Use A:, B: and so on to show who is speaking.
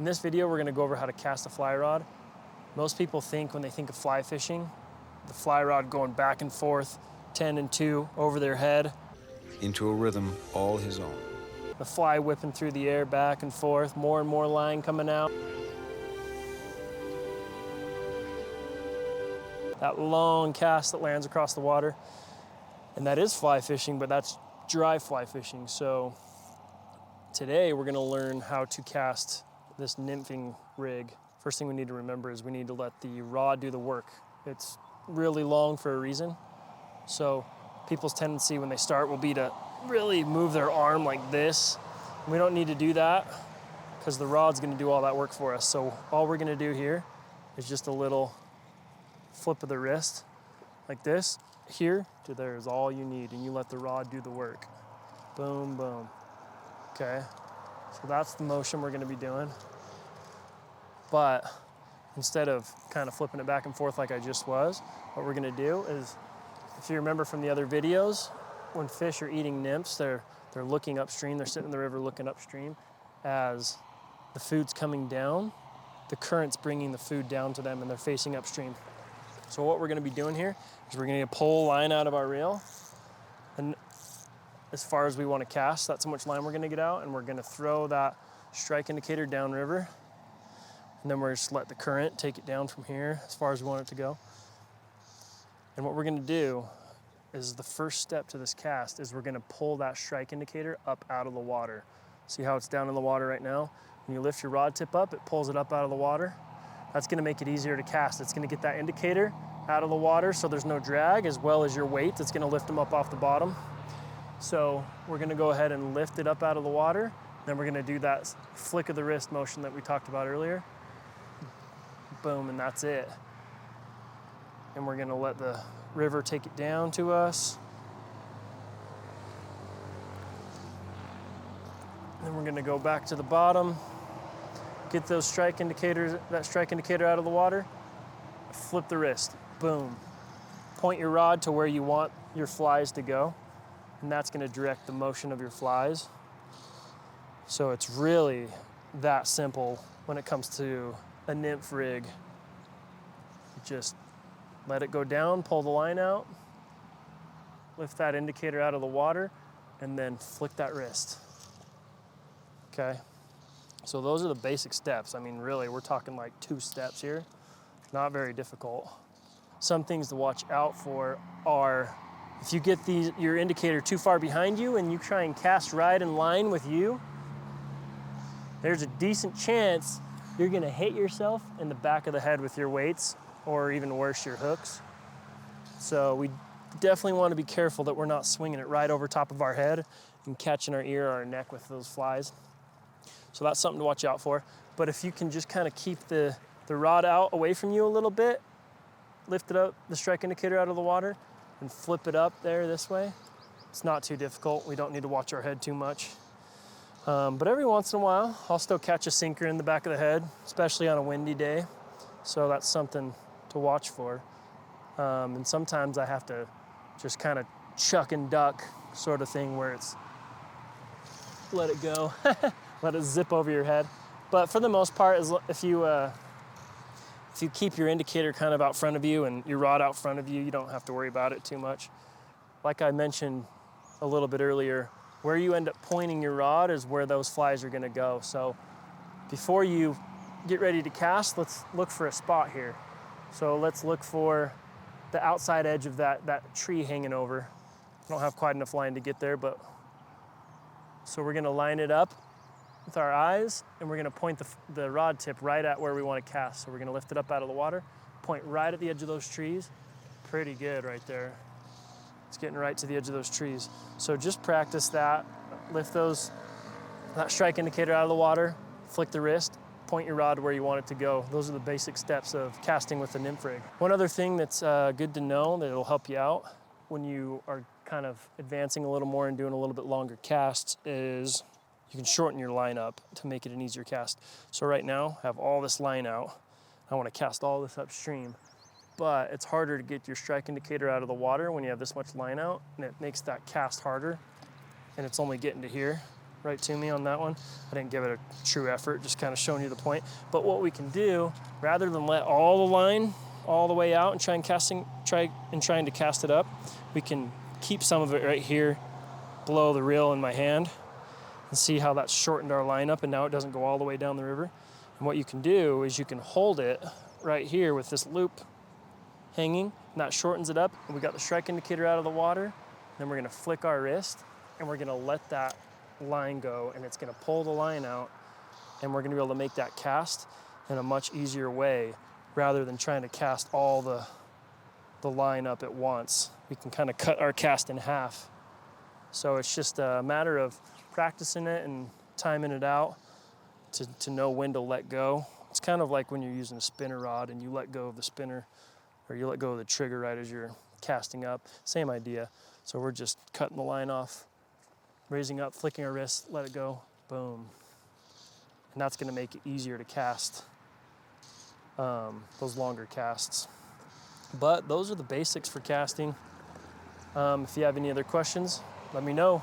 A: In this video, we're gonna go over how to cast a fly rod. Most people think when they think of fly fishing, the fly rod going back and forth, 10 and 2 over their head.
B: Into a rhythm all his own.
A: The fly whipping through the air back and forth, more and more line coming out. That long cast that lands across the water. And that is fly fishing, but that's dry fly fishing. So today we're gonna learn how to cast this nymphing rig. First thing we need to remember is we need to let the rod do the work. It's really long for a reason. So people's tendency when they start will be to really move their arm like this. We don't need to do that because the rod's gonna do all that work for us. So all we're gonna do here is just a little flip of the wrist like this. Here to there is all you need, and you let the rod do the work. Boom, boom. Okay, so that's the motion we're gonna be doing. But instead of kind of flipping it back and forth like I just was, what we're gonna do is, if you remember from the other videos, when fish are eating nymphs, they're looking upstream, they're sitting in the river looking upstream. As the food's coming down, the current's bringing the food down to them and they're facing upstream. So what we're gonna be doing here is we're gonna pull line out of our reel, and as far as we wanna cast, that's how much line we're gonna get out, and we're gonna throw that strike indicator downriver, and then we're just let the current take it down from here as far as we want it to go. And what we're gonna do is the first step to this cast is we're gonna pull that strike indicator up out of the water. See how it's down in the water right now? When you lift your rod tip up, it pulls it up out of the water. That's gonna make it easier to cast. It's gonna get that indicator out of the water so there's no drag, as well as your weight. It's gonna lift them up off the bottom. So we're gonna go ahead and lift it up out of the water. Then we're gonna do that flick of the wrist motion that we talked about earlier. Boom, and that's it. And we're gonna let the river take it down to us. Then we're gonna go back to the bottom, get those that strike indicator out of the water, flip the wrist, boom. Point your rod to where you want your flies to go, and that's gonna direct the motion of your flies. So it's really that simple when it comes to a nymph rig. Just let it go down, pull the line out, lift that indicator out of the water, and then flick that wrist. Okay? So those are the basic steps. I mean, really, we're talking like 2 steps here. Not very difficult. Some things to watch out for are if you get your indicator too far behind you and you try and cast right in line with you, there's a decent chance you're gonna hit yourself in the back of the head with your weights, or even worse, your hooks. So we definitely want to be careful that we're not swinging it right over top of our head and catching our ear or our neck with those flies. So that's something to watch out for. But if you can just kind of keep the rod out away from you a little bit, lift it up, the strike indicator out of the water, and flip it up there this way, it's not too difficult. We don't need to watch our head too much. But every once in a while, I'll still catch a sinker in the back of the head, especially on a windy day. So that's something to watch for. And sometimes I have to just kind of chuck and duck sort of thing where it's let it go, let it zip over your head. But for the most part, if you keep your indicator kind of out front of you and your rod out front of you, you don't have to worry about it too much. Like I mentioned a little bit earlier, where you end up pointing your rod is where those flies are gonna go. So before you get ready to cast, let's look for a spot here. So let's look for the outside edge of that tree hanging over. I don't have quite enough line to get there, but so we're gonna line it up with our eyes, and we're gonna point the rod tip right at where we wanna cast. So we're gonna lift it up out of the water, point right at the edge of those trees. Pretty good right there. It's getting right to the edge of those trees. So just practice that. Lift that strike indicator out of the water, flick the wrist, point your rod where you want it to go. Those are the basic steps of casting with a nymph rig. One other thing that's good to know that it'll help you out when you are kind of advancing a little more and doing a little bit longer casts is you can shorten your line up to make it an easier cast. So right now, I have all this line out. I want to cast all this upstream, but it's harder to get your strike indicator out of the water when you have this much line out, and it makes that cast harder, and it's only getting to here. right to me on that one. I didn't give it a true effort, just kind of showing you the point. But what we can do, rather than let all the line all the way out and trying to cast it up, we can keep some of it right here below the reel in my hand and see how that's shortened our line up, and now it doesn't go all the way down the river. And what you can do is you can hold it right here with this loop hanging, and that shortens it up. And we got the strike indicator out of the water. Then we're gonna flick our wrist and we're gonna let that line go, and it's gonna pull the line out, and we're gonna be able to make that cast in a much easier way rather than trying to cast all the line up at once. We can kind of cut our cast in half. So it's just a matter of practicing it and timing it out to know when to let go. It's kind of like when you're using a spinner rod and you let go of the spinner, or you let go of the trigger right as you're casting up. Same idea. So we're just cutting the line off, raising up, flicking our wrist, let it go, boom. And that's gonna make it easier to cast those longer casts. But those are the basics for casting. If you have any other questions, let me know.